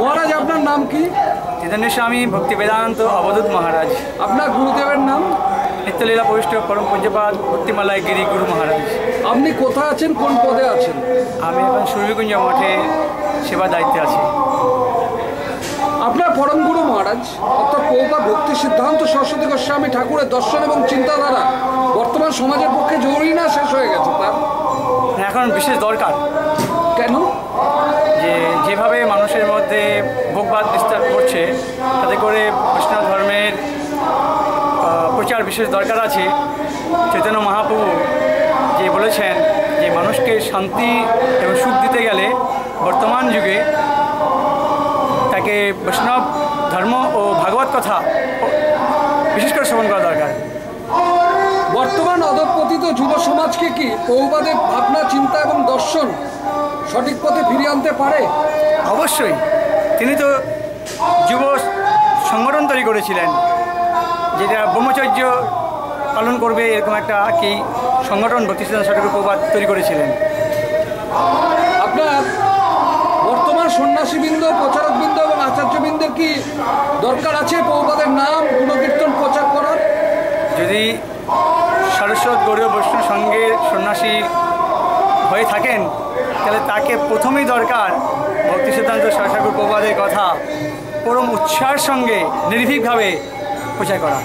মহারাজ আপনার নাম কি? চৈতন্য স্বামী ভক্তি বেদান্ত অবধূত মহারাজ। আপনার গুরুদেবের নাম? নিত্যলীলা প্রবিষ্ট পরম পূজ্যপাদ ভক্তিমালায় গিরি গুরু মহারাজ। আপনি কোথায় আছেন, কোন পদে আছেন? আমি এখন সুরভিকুঞ্জ মঠে সেবা দায়িত্বে আছি। আপনার পরম গুরু মহারাজ অর্থাৎ প্রভুপাদ ভক্তি সিদ্ধান্ত সরস্বতী গোস্বামী ঠাকুরের দর্শন এবং চিন্তাধারা বর্তমান সমাজের পক্ষে জরুরি না শেষ হয়ে গেছে? তার এখন বিশেষ দরকার। কেন? যেভাবে মানুষের মধ্যে ভোগবাদ বিস্তার করছে, তাতে করে বৈষ্ণব ধর্মের প্রচার বিশেষ দরকার আছে। চৈতন্য মহাপ্রভু যে বলেছেন যে মানুষকে শান্তি এবং সুখ দিতে গেলে বর্তমান যুগে তাকে বৈষ্ণব ধর্ম ও ভাগবত কথা বিশেষ করে শ্রবণ করা দরকার। বর্তমান অধঃপতিত যুব সমাজকে কি প্রভুপাদের ভাবনা, চিন্তা এবং দর্শন সঠিক পথে ফিরিয়ে আনতে পারে? অবশ্যই। তিনি তো যুব সংগঠন তৈরি করেছিলেন, যেটা ব্রহ্মচর্য পালন করবে এরকম একটা কি সংগঠন ভক্তিসিদ্ধান্ত ঠাকুর প্রভুপাদ তৈরি করেছিলেন। আপনার বর্তমান সন্ন্যাসীবৃন্দ, প্রচারকবৃন্দ এবং আচার্যবৃন্দের কি দরকার আছে প্রভুপাদের নাম গুণকীর্তন প্রচার করার? যদি সারস্বত গৌড়ীয় বৈষ্ণব সংঘের সন্ন্যাসী হয়ে থাকেন, তাহলে তাকে প্রথমেই দরকার ভক্তি সিদ্ধান্ত ঠাকুর প্রভুপাদের কথা পরম উৎসাহের সঙ্গে নির্ভীকভাবে প্রচার করা।